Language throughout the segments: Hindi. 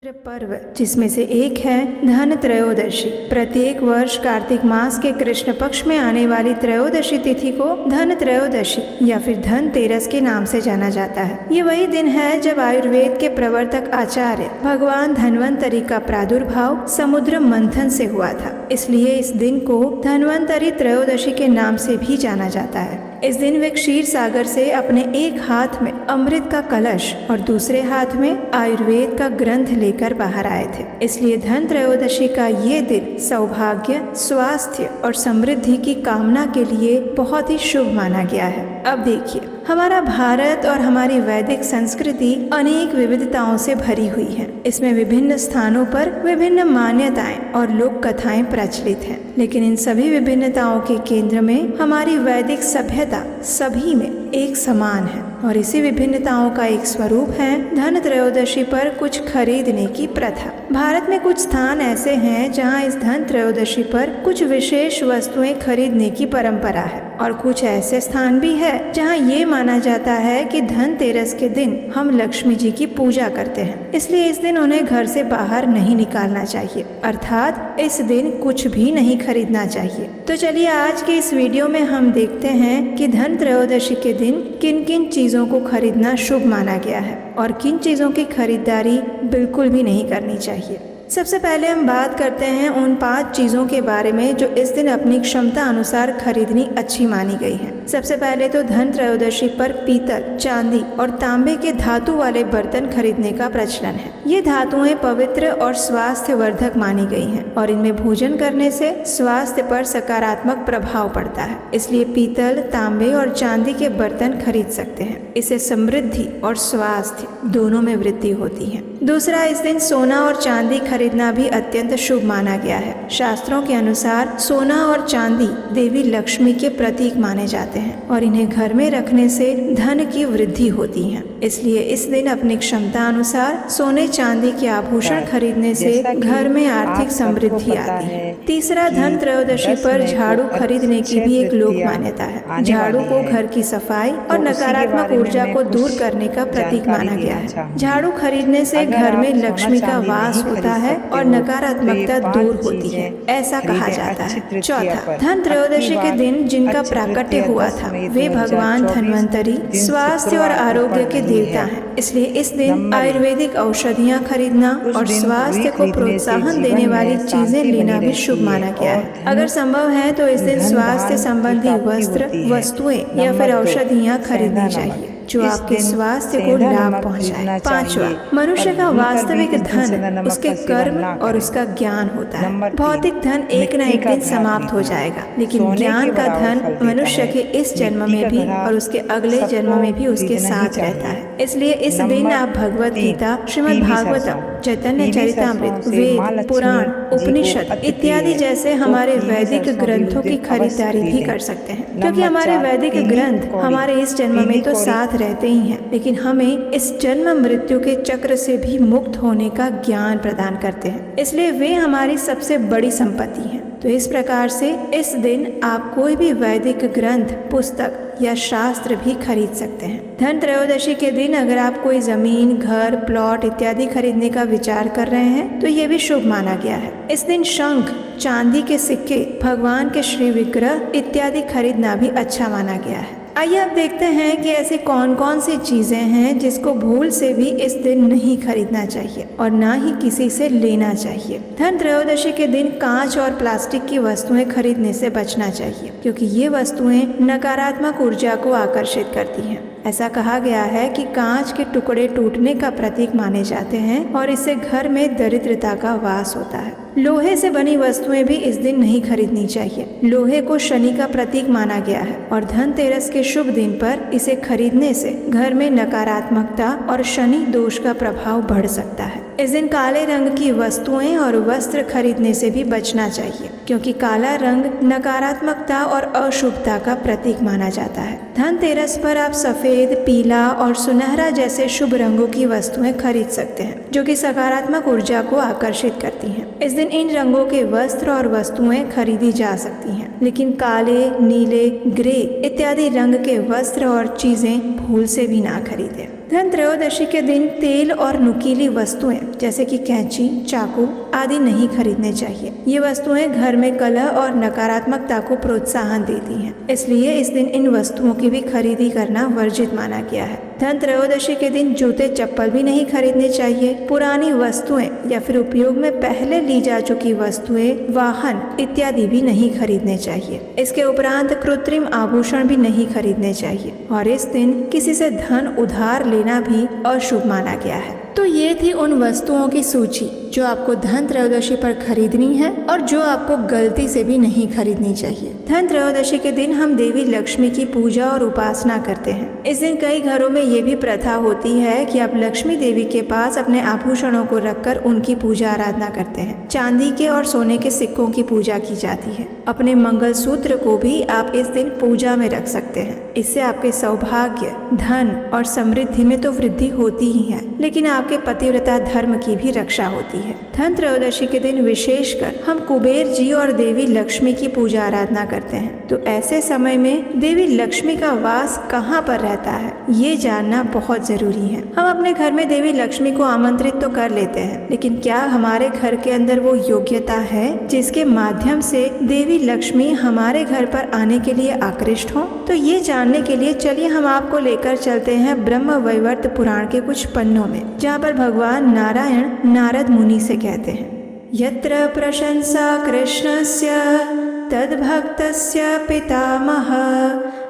पर्व जिसमें से एक है धन त्रयोदशी। प्रत्येक वर्ष कार्तिक मास के कृष्ण पक्ष में आने वाली त्रयोदशी तिथि को धन त्रयोदशी या फिर धन तेरस के नाम से जाना जाता है। ये वही दिन है जब आयुर्वेद के प्रवर्तक आचार्य भगवान धन्वंतरी का प्रादुर्भाव समुद्र मंथन से हुआ था। इसलिए इस दिन को धन्वंतरी त्रयोदशी के नाम से भी जाना जाता है। इस दिन वे क्षीर सागर से अपने एक हाथ में अमृत का कलश और दूसरे हाथ में आयुर्वेद का ग्रंथ लेकर बाहर आए थे। इसलिए धन त्रयोदशी का ये दिन सौभाग्य, स्वास्थ्य और समृद्धि की कामना के लिए बहुत ही शुभ माना गया है। अब देखिए, हमारा भारत और हमारी वैदिक संस्कृति अनेक विविधताओं से भरी हुई है। इसमें विभिन्न स्थानों पर विभिन्न मान्यताएं और लोक कथाएं प्रचलित हैं। लेकिन इन सभी विभिन्नताओं के केंद्र में हमारी वैदिक सभ्यता सभी में एक समान है और इसी विभिन्नताओं का एक स्वरूप है धन त्रयोदशी पर कुछ खरीदने की प्रथा। भारत में कुछ स्थान ऐसे हैं जहां इस धन त्रयोदशी पर कुछ विशेष वस्तुएं खरीदने की परंपरा है और कुछ ऐसे स्थान भी है जहां ये माना जाता है कि धनतेरस के दिन हम लक्ष्मी जी की पूजा करते हैं, इसलिए इस दिन उन्हें घर से बाहर नहीं निकालना चाहिए, अर्थात इस दिन कुछ भी नहीं खरीदना चाहिए। तो चलिए आज के इस वीडियो में हम देखते हैं कि धन त्रयोदशी के दिन किन किन चीजों को खरीदना शुभ माना गया है और किन चीजों की खरीदारी बिल्कुल भी नहीं करनी चाहिए। सबसे पहले हम बात करते हैं उन 5 चीजों के बारे में जो इस दिन अपनी क्षमता अनुसार खरीदनी अच्छी मानी गई है। सबसे पहले तो धन त्रयोदशी पर पीतल, चांदी और तांबे के धातु वाले बर्तन खरीदने का प्रचलन है। ये धातुएं पवित्र और स्वास्थ्य वर्धक मानी गई हैं और इनमें भोजन करने से स्वास्थ्य पर सकारात्मक प्रभाव पड़ता है। इसलिए पीतल, तांबे और चांदी के बर्तन खरीद सकते हैं। इससे समृद्धि और स्वास्थ्य दोनों में वृद्धि होती है। दूसरा, इस दिन सोना और चांदी खरीदना भी अत्यंत शुभ माना गया है। शास्त्रों के अनुसार सोना और चांदी देवी लक्ष्मी के प्रतीक माने जाते हैं और इन्हें घर में रखने से धन की वृद्धि होती है। इसलिए इस दिन अपनी क्षमता अनुसार सोने चांदी के आभूषण खरीदने से घर में आर्थिक समृद्धि आती है। तीसरा, धन त्रयोदशी पर झाड़ू खरीदने की भी एक लोक मान्यता है। झाड़ू को घर की सफाई और नकारात्मक ऊर्जा को दूर करने का प्रतीक माना गया है। झाड़ू खरीदने से घर में लक्ष्मी का वास होता है और नकारात्मकता दूर होती है, ऐसा कहा जाता है। चौथा, धन त्रयोदशी के दिन जिनका प्राकट्य हुआ था वे भगवान धन्वंतरी स्वास्थ्य और आरोग्य के देवता हैं। इसलिए इस दिन आयुर्वेदिक औषधियाँ खरीदना और स्वास्थ्य को प्रोत्साहन देने वाली चीजें लेना भी शुभ माना गया है। अगर संभव है तो इस दिन स्वास्थ्य संबंधी वस्त्र, वस्तुएं या फिर औषधियाँ खरीदनी चाहिए जो आपके स्वास्थ्य को लाभ पहुंचाए। पांचवा, मनुष्य का वास्तविक धन उसके कर्म और उसका ज्ञान होता है। भौतिक धन एक न एक दिन समाप्त हो जाएगा, लेकिन ज्ञान का धन मनुष्य के इस जन्म में भी और उसके अगले जन्म में भी उसके साथ रहता है। इसलिए इस दिन आप भगवत गीता, श्रीमद् भागवतम, चैतन्य चरितामृत, वेद, पुराण, उपनिषद इत्यादि जैसे हमारे वैदिक ग्रंथों की खरीदारी भी कर सकते हैं, क्योंकि हमारे वैदिक ग्रंथ हमारे इस जन्म में तो साथ रहते ही हैं, लेकिन हमें इस जन्म मृत्यु के चक्र से भी मुक्त होने का ज्ञान प्रदान करते हैं। इसलिए वे हमारी सबसे बड़ी संपत्ति हैं। तो इस प्रकार से इस दिन आप कोई भी वैदिक ग्रंथ, पुस्तक या शास्त्र भी खरीद सकते हैं। धन त्रयोदशी के दिन अगर आप कोई जमीन, घर, प्लॉट इत्यादि खरीदने का विचार कर रहे हैं तो ये भी शुभ माना गया है। इस दिन शंख, चांदी के सिक्के, भगवान के श्री विग्रह इत्यादि खरीदना भी अच्छा माना गया है। आइए अब देखते हैं कि ऐसी कौन कौन सी चीजें हैं जिसको भूल से भी इस दिन नहीं खरीदना चाहिए और ना ही किसी से लेना चाहिए। धन त्रयोदशी के दिन कांच और प्लास्टिक की वस्तुएं खरीदने से बचना चाहिए, क्योंकि ये वस्तुएं नकारात्मक ऊर्जा को आकर्षित करती हैं। ऐसा कहा गया है कि कांच के टुकड़े टूटने का प्रतीक माने जाते हैं और इससे घर में दरिद्रता का वास होता है। लोहे से बनी वस्तुएं भी इस दिन नहीं खरीदनी चाहिए। लोहे को शनि का प्रतीक माना गया है और धनतेरस के शुभ दिन पर इसे खरीदने से घर में नकारात्मकता और शनि दोष का प्रभाव बढ़ सकता है। इस दिन काले रंग की वस्तुएं और वस्त्र खरीदने से भी बचना चाहिए, क्योंकि काला रंग नकारात्मकता और अशुभता का प्रतीक माना जाता है। धनतेरस पर आप सफेद, पीला और सुनहरा जैसे शुभ रंगों की वस्तुएं खरीद सकते हैं, जो कि सकारात्मक ऊर्जा को आकर्षित करती हैं। इस दिन इन रंगों के वस्त्र और वस्तुएं खरीदी जा सकती हैं, लेकिन काले, नीले, ग्रे इत्यादि रंग के वस्त्र और चीजें भूल से भी ना खरीदें। धन त्रयोदशी के दिन तेल और नुकीली वस्तुएं जैसे कि कैंची, चाकू आदि नहीं खरीदने चाहिए। ये वस्तुएं घर में कलह और नकारात्मकता को प्रोत्साहन देती हैं, इसलिए इस दिन इन वस्तुओं की भी खरीदी करना वर्जित माना गया है। धन त्रयोदशी के दिन जूते चप्पल भी नहीं खरीदने चाहिए। पुरानी वस्तुएं या फिर उपयोग में पहले ली जा चुकी वस्तुएं, वाहन इत्यादि भी नहीं खरीदने चाहिए। इसके उपरांत कृत्रिम आभूषण भी नहीं खरीदने चाहिए और इस दिन किसी से धन उधार लेना भी अशुभ माना गया है। तो ये थी उन वस्तुओं की सूची जो आपको धन त्रयोदशी पर खरीदनी है और जो आपको गलती से भी नहीं खरीदनी चाहिए। धन त्रयोदशी के दिन हम देवी लक्ष्मी की पूजा और उपासना करते हैं। इस दिन कई घरों में ये भी प्रथा होती है कि आप लक्ष्मी देवी के पास अपने आभूषणों को रखकर उनकी पूजा आराधना करते हैं। चांदी के और सोने के सिक्कों की पूजा की जाती है। अपने मंगलसूत्र को भी आप इस दिन पूजा में रख सकते हैं। इससे आपके सौभाग्य, धन और समृद्धि में तो वृद्धि होती ही है, लेकिन आपके पतिव्रता धर्म की भी रक्षा होती है। धन त्रयोदशी के दिन विशेषकर हम कुबेर जी और देवी लक्ष्मी की पूजा आराधना करते हैं। तो ऐसे समय में देवी लक्ष्मी का वास कहाँ पर रहता है, ये जानना बहुत जरूरी है। हम अपने घर में देवी लक्ष्मी को आमंत्रित तो कर लेते हैं, लेकिन क्या हमारे घर के अंदर वो योग्यता है जिसके माध्यम से देवी लक्ष्मी हमारे घर पर आने के लिए आकृष्ट हो? तो ये जानने के लिए चलिए हम आपको लेकर चलते हैं ब्रह्म वैवर्त पुराण के कुछ पन्नों में, जहाँ पर भगवान नारायण नारद मुनि से कहते हैं, यत्र प्रशंसा कृष्णस्य तद्भक्तस्य पितामह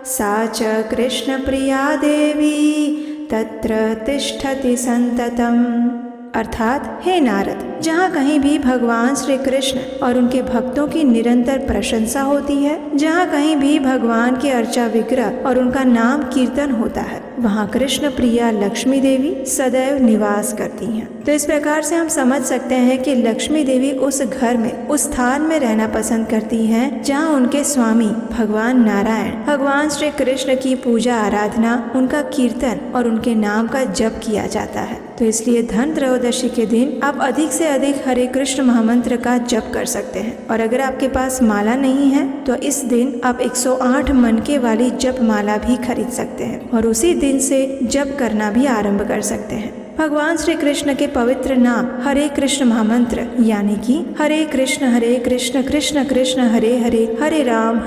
सा च कृष्ण प्रिया देवी तत्र तिष्ठति संततम। अर्थात हे नारद, जहाँ कहीं भी भगवान श्री कृष्ण और उनके भक्तों की निरंतर प्रशंसा होती है, जहाँ कहीं भी भगवान के अर्चा विग्रह और उनका नाम कीर्तन होता है, वहाँ कृष्ण प्रिया लक्ष्मी देवी सदैव निवास करती हैं। तो इस प्रकार से हम समझ सकते हैं कि लक्ष्मी देवी उस घर में, उस स्थान में रहना पसंद करती हैं जहाँ उनके स्वामी भगवान नारायण, भगवान श्री कृष्ण की पूजा आराधना, उनका कीर्तन और उनके नाम का जप किया जाता है। तो इसलिए धन त्रयोदशी के दिन आप अधिक से अधिक हरे कृष्ण महामंत्र का जप कर सकते हैं। और अगर आपके पास माला नहीं है तो इस दिन आप 108 मनके वाली जप माला भी खरीद सकते हैं और उसी दिन से जप करना भी आरंभ कर सकते हैं। भगवान श्री कृष्ण के पवित्र नाम हरे कृष्ण महामंत्र यानी कि हरे कृष्ण कृष्ण कृष्ण हरे हरे, हरे राम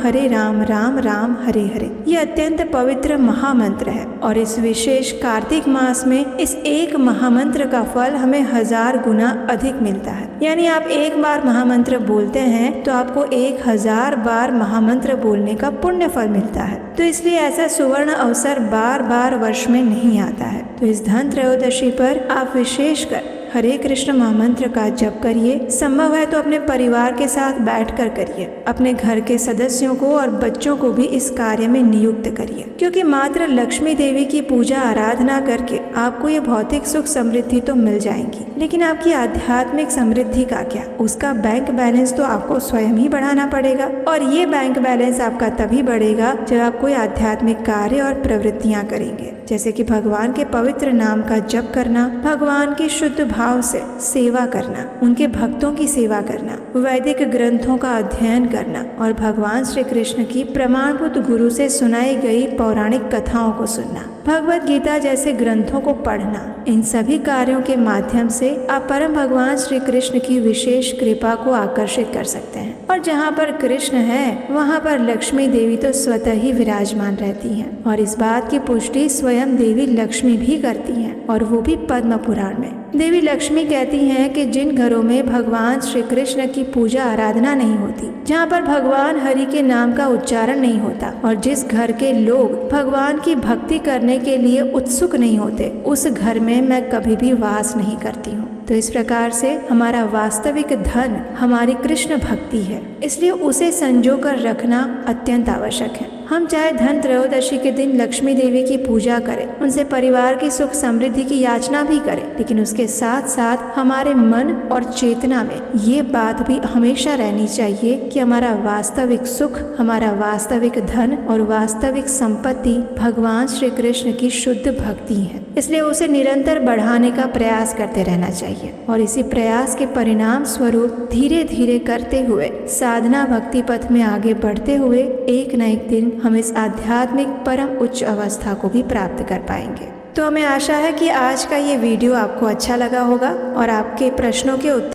राम राम हरे हरे, ये अत्यंत पवित्र महामंत्र है। और इस विशेष कार्तिक मास में इस एक महामंत्र का फल हमें 1000 गुना अधिक मिलता है। यानी आप एक बार महामंत्र बोलते हैं तो आपको 1000 बार महामंत्र बोलने का पुण्य फल मिलता है। तो इसलिए ऐसा सुवर्ण अवसर बार बार वर्ष में नहीं आता है। तो इस धन त्रयोदशी पर आप विशेषकर हरे कृष्ण महामंत्र का जप करिए। संभव है तो अपने परिवार के साथ बैठकर करिए। अपने घर के सदस्यों को और बच्चों को भी इस कार्य में नियुक्त करिए, क्योंकि मात्र लक्ष्मी देवी की पूजा आराधना करके आपको ये भौतिक सुख समृद्धि तो मिल जाएंगी, लेकिन आपकी आध्यात्मिक समृद्धि का क्या? उसका बैंक बैलेंस तो आपको स्वयं ही बढ़ाना पड़ेगा। और ये बैंक बैलेंस आपका तभी बढ़ेगा जब आप कोई आध्यात्मिक कार्य और प्रवृत्तियां करेंगे, जैसे कि भगवान के पवित्र नाम का जप करना, भगवान की शुद्ध भाव से सेवा करना, उनके भक्तों की सेवा करना, वैदिक ग्रंथों का अध्ययन करना और भगवान श्री कृष्ण की प्रमाणभूत गुरु से सुनाई गई पौराणिक कथाओं को सुनना, भगवत गीता जैसे ग्रंथों को पढ़ना। इन सभी कार्यों के माध्यम से आप परम भगवान श्री कृष्ण की विशेष कृपा को आकर्षित कर सकते हैं। और जहाँ पर कृष्ण है वहाँ पर लक्ष्मी देवी तो स्वतः ही विराजमान रहती हैं। और इस बात की पुष्टि स्वयं देवी लक्ष्मी भी करती हैं, और वो भी पद्म पुराण में। देवी लक्ष्मी कहती हैं कि जिन घरों में भगवान श्री कृष्ण की पूजा आराधना नहीं होती, जहाँ पर भगवान हरि के नाम का उच्चारण नहीं होता और जिस घर के लोग भगवान की भक्ति करने के लिए उत्सुक नहीं होते, उस घर में मैं कभी भी वास नहीं करती हूँ। तो इस प्रकार से हमारा वास्तविक धन हमारी कृष्ण भक्ति है, इसलिए उसे संजो कर रखना अत्यंत आवश्यक है। हम चाहे धन त्रयोदशी के दिन लक्ष्मी देवी की पूजा करें, उनसे परिवार की सुख समृद्धि की याचना भी करें, लेकिन उसके साथ साथ हमारे मन और चेतना में ये बात भी हमेशा रहनी चाहिए कि हमारा वास्तविक सुख, हमारा वास्तविक धन और वास्तविक संपत्ति भगवान श्री कृष्ण की शुद्ध भक्ति है। इसलिए उसे निरंतर बढ़ाने का प्रयास करते रहना चाहिए और इसी प्रयास के परिणाम स्वरूप धीरे धीरे करते हुए साधना भक्ति पथ में आगे बढ़ते हुए एक न एक दिन हम इस आध्यात्मिक परम उच्च अवस्था को भी प्राप्त कर पाएंगे। तो हमें आशा है कि आज का ये वीडियो आपको अच्छा लगा होगा और आपके प्रश्नों के उत्तर